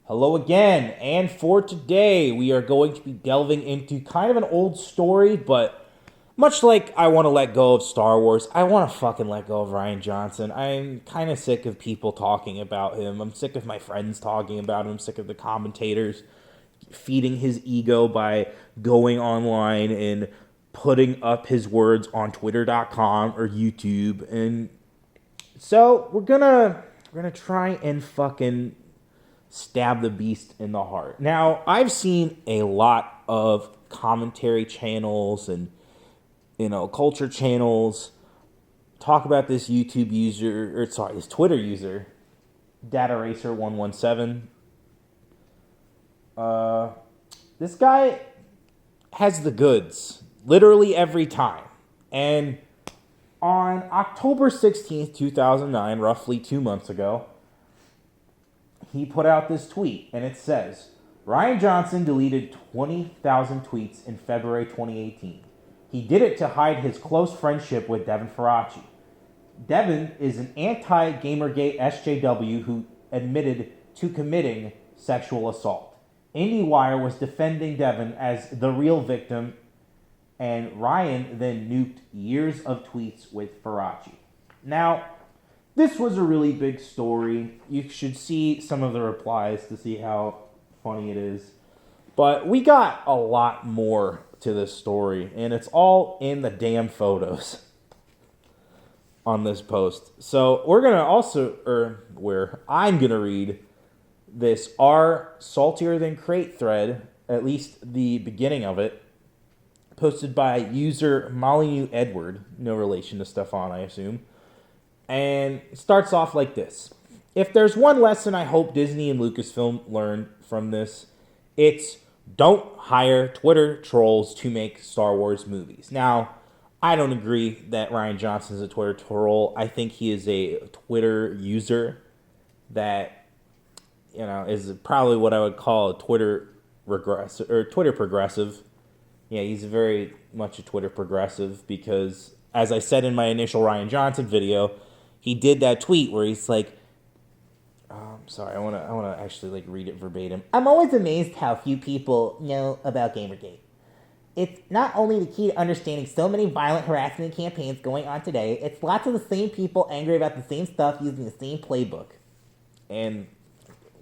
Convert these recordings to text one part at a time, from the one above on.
Hello again, and for today we are going to be delving into kind of an old story, but much like I want to let go of Star Wars, I want to fucking let go of Rian Johnson. I'm kind of sick of people talking about him. I'm sick of my friends talking about him. I'm sick of the commentators feeding his ego by going online and putting up his words on twitter.com or YouTube. And so we're gonna try and fucking stab the beast in the heart. Now, I've seen a lot of commentary channels and, culture channels talk about this YouTube user, this Twitter user, DataRacer117. This guy has the goods literally every time. And on October 16th, 2009, roughly 2 months ago, he put out this tweet, and it says, Rian Johnson deleted 20,000 tweets in February 2018. He did it to hide his close friendship with Devin Faraci. Devin is an anti-Gamergate SJW who admitted to committing sexual assault. IndieWire was defending Devin as the real victim, and Rian then nuked years of tweets with Faraci. Now, this was a really big story. You should see some of the replies to see how funny it is. But we got a lot more to this story, and it's all in the damn photos on this post. So I'm going to read this R Saltier Than Crate thread, at least the beginning of it, posted by user Molyneux Edward, no relation to Stefan, I assume. And it starts off like this. If there's one lesson I hope Disney and Lucasfilm learned from this, it's don't hire Twitter trolls to make Star Wars movies. Now, I don't agree that Rian Johnson is a Twitter troll. I think he is a Twitter user that, is probably what I would call a Twitter regressive or Twitter progressive. Yeah, he's very much a Twitter progressive because, as I said in my initial Rian Johnson video, he did that tweet where he's like, I want to actually read it verbatim. I'm always amazed how few people know about Gamergate. It's not only the key to understanding so many violent harassment campaigns going on today, it's lots of the same people angry about the same stuff using the same playbook. And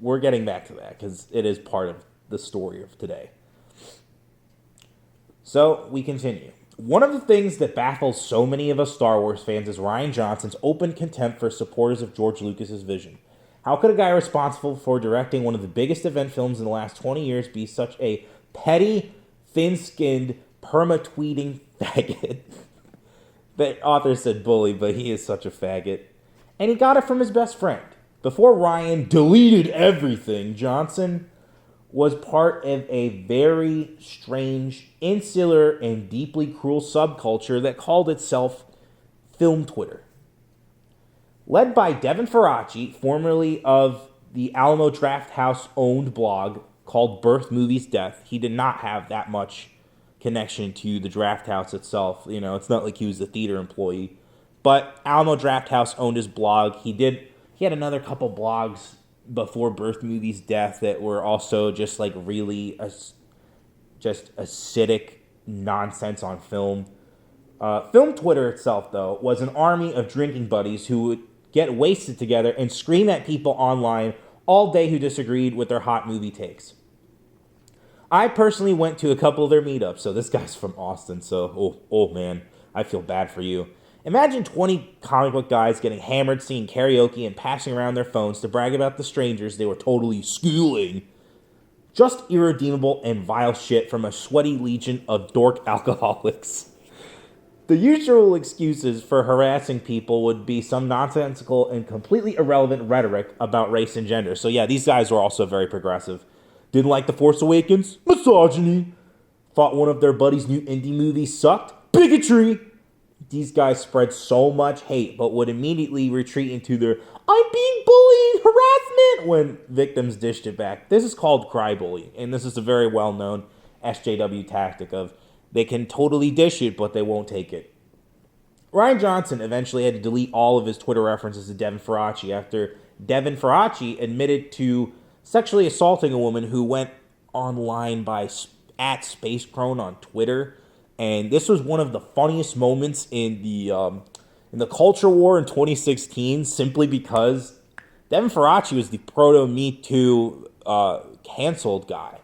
we're getting back to that because it is part of the story of today. So we continue. One of the things that baffles so many of us Star Wars fans is Rian Johnson's open contempt for supporters of George Lucas's vision. How could a guy responsible for directing one of the biggest event films in the last 20 years be such a petty, thin-skinned, perma-tweeting faggot? The author said bully, but he is such a faggot. And he got it from his best friend. Before Rian deleted everything, Johnson was part of a very strange, insular, and deeply cruel subculture that called itself Film Twitter. Led by Devin Faraci, formerly of the Alamo Drafthouse owned blog called Birth Movies Death, he did not have that much connection to the Drafthouse itself. It's not like he was a theater employee. But Alamo Drafthouse owned his blog. He had another couple blogs before Birth Movies Death that were also just really just acidic nonsense on film. Film Twitter itself, though, was an army of drinking buddies who would get wasted together and scream at people online all day who disagreed with their hot movie takes. I personally went to a couple of their meetups, so this guy's from Austin, so oh man, I feel bad for you. Imagine 20 comic book guys getting hammered, singing karaoke, and passing around their phones to brag about the strangers they were totally schooling. Just irredeemable and vile shit from a sweaty legion of dork alcoholics. The usual excuses for harassing people would be some nonsensical and completely irrelevant rhetoric about race and gender. So yeah, these guys were also very progressive. Didn't like The Force Awakens? Misogyny. Thought one of their buddies' new indie movies sucked? Bigotry. These guys spread so much hate, but would immediately retreat into their "I'm being bullied" harassment when victims dished it back. This is called crybullying, and this is a very well-known SJW tactic of they can totally dish it, but they won't take it. Rian Johnson eventually had to delete all of his Twitter references to Devin Faraci after Devin Faraci admitted to sexually assaulting a woman who went online by at Space Crone on Twitter, and this was one of the funniest moments in the culture war in 2016, simply because Devin Faraci was the proto Me Too canceled guy,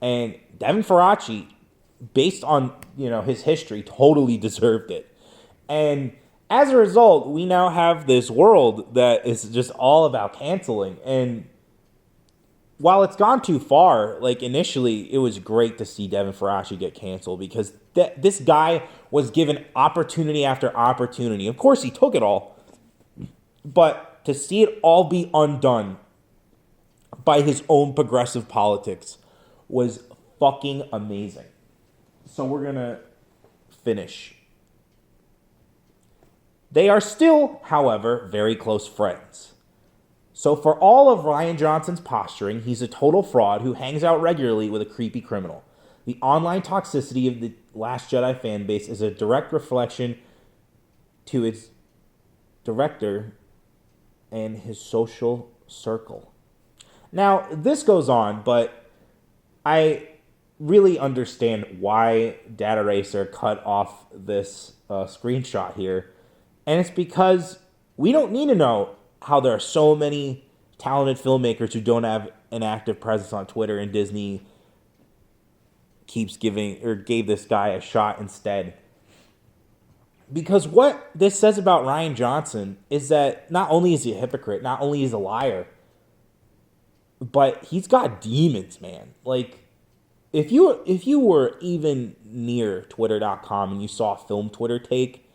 and Devin Faraci, based on his history, totally deserved it. And as a result, we now have this world that is just all about canceling. And while it's gone too far, like initially, it was great to see Devin Faraci get canceled because this guy was given opportunity after opportunity. Of course, he took it all, but to see it all be undone by his own progressive politics was fucking amazing. So we're gonna finish. They are still, however, very close friends. So for all of Rian Johnson's posturing, he's a total fraud who hangs out regularly with a creepy criminal. The online toxicity of the Last Jedi fan base is a direct reflection to its director and his social circle. Now, this goes on, but I really understand why Data Racer cut off this screenshot here. And it's because we don't need to know how there are so many talented filmmakers who don't have an active presence on Twitter, and Disney gave this guy a shot instead. Because what this says about Rian Johnson is that not only is he a hypocrite, not only is he a liar, but he's got demons, man. Like, if you were even near Twitter.com and you saw a film Twitter take,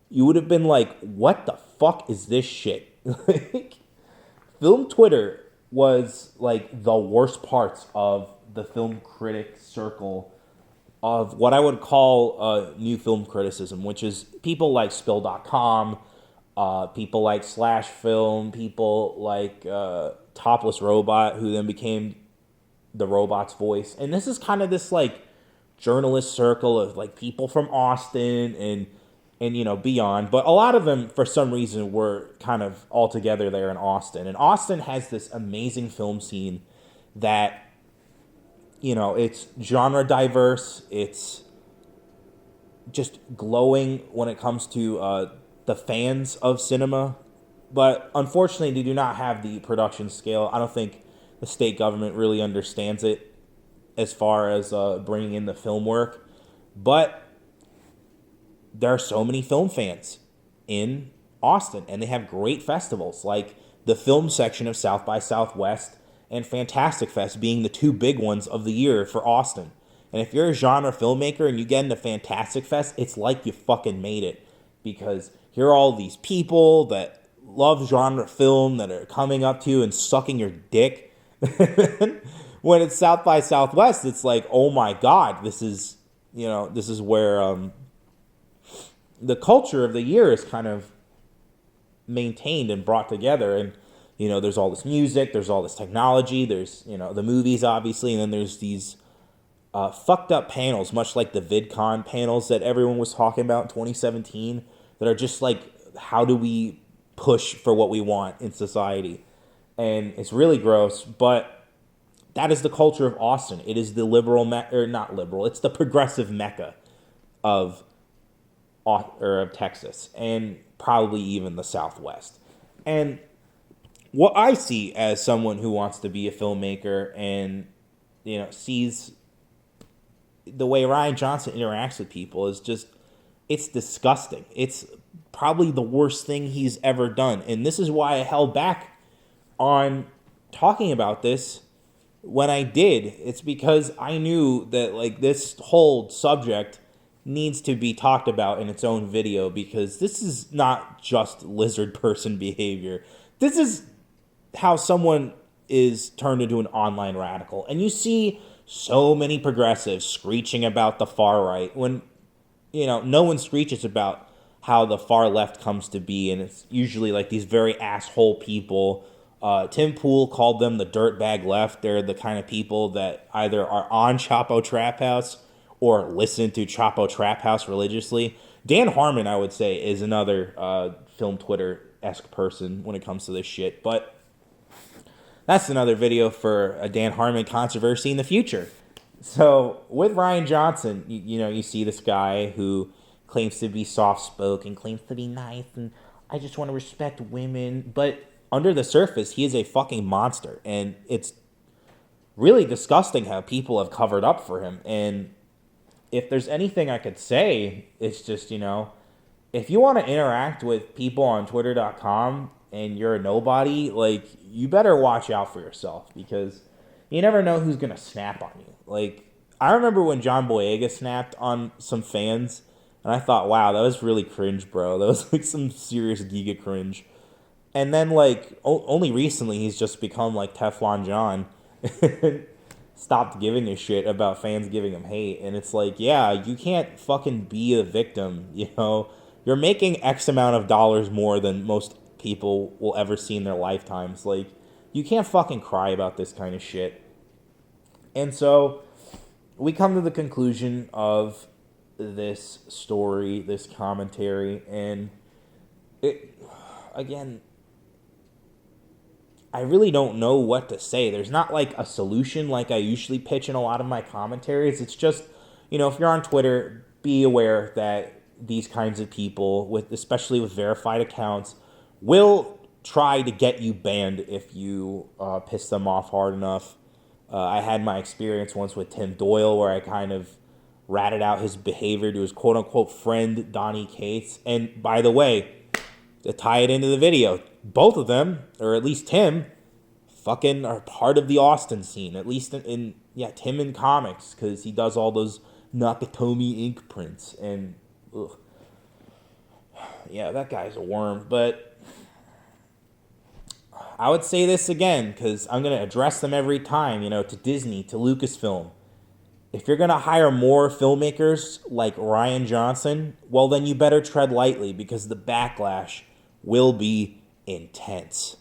you would have been like, what the fuck is this shit? Like, film Twitter was like the worst parts of the film critic circle of what I would call new film criticism, which is people like Spill.com, people like Slash Film, people like Topless Robot, who then became the robot's voice. And this is kind of this like journalist circle of like people from Austin and beyond, but a lot of them for some reason were kind of all together there in Austin. And Austin has this amazing film scene that it's genre diverse, it's just glowing when it comes to the fans of cinema, but unfortunately they do not have the production scale. I don't think the state government really understands it as far as bringing in the film work, but there are so many film fans in Austin, and they have great festivals like the film section of South by Southwest and Fantastic Fest being the two big ones of the year for Austin. And if you're a genre filmmaker and you get into Fantastic Fest, it's like you fucking made it, because here are all these people that love genre film that are coming up to you and sucking your dick. When it's South by Southwest, it's like, oh my God, this is where the culture of the year is kind of maintained and brought together. And, there's all this music, there's all this technology, there's, the movies, obviously, and then there's these fucked up panels, much like the VidCon panels that everyone was talking about in 2017, that are just like, how do we push for what we want in society? And it's really gross, but that is the culture of Austin. It is the not liberal, it's the progressive mecca of Texas, and probably even the Southwest. And what I see as someone who wants to be a filmmaker and sees the way Rian Johnson interacts with people is just, it's disgusting. It's probably the worst thing he's ever done. And this is why I held back on talking about this when I did. It's because I knew that like this whole subject needs to be talked about in its own video, because this is not just lizard person behavior. This is how someone is turned into an online radical. And you see so many progressives screeching about the far right when, no one screeches about how the far left comes to be. And it's usually like these very asshole people. Tim Pool called them the dirtbag left. They're the kind of people that either are on Chapo Trap House or listen to Chapo Trap House religiously. Dan Harmon, I would say, is another film Twitter-esque person when it comes to this shit. But that's another video for a Dan Harmon controversy in the future. So with Rian Johnson, you see this guy who claims to be soft-spoken, claims to be nice, and I just want to respect women. But under the surface, he is a fucking monster. And it's really disgusting how people have covered up for him. And if there's anything I could say, it's just, if you want to interact with people on Twitter.com and you're a nobody, like, you better watch out for yourself because you never know who's going to snap on you. Like, I remember when John Boyega snapped on some fans, and I thought, wow, that was really cringe, bro. That was, like, some serious giga cringe. And then, like, only recently he's just become, like, Teflon John. Stopped giving a shit about fans giving him hate. And it's like, yeah, you can't fucking be a victim, You're making X amount of dollars more than most people will ever see in their lifetimes. Like, you can't fucking cry about this kind of shit. And so we come to the conclusion of this story, this commentary, and again, I really don't know what to say. There's not like a solution like I usually pitch in a lot of my commentaries. It's just, if you're on Twitter, be aware that these kinds of people, especially with verified accounts, will try to get you banned if you piss them off hard enough. I had my experience once with Tim Doyle where I kind of ratted out his behavior to his quote-unquote friend, Donnie Cates. And by the way, to tie it into the video, both of them, or at least Tim, fucking are part of the Austin scene. At least in Tim in comics, because he does all those Nakatomi ink prints. And, ugh. Yeah, that guy's a worm. But I would say this again, because I'm going to address them every time, to Disney, to Lucasfilm. If you're going to hire more filmmakers like Rian Johnson, well, then you better tread lightly, because the backlash will be intense.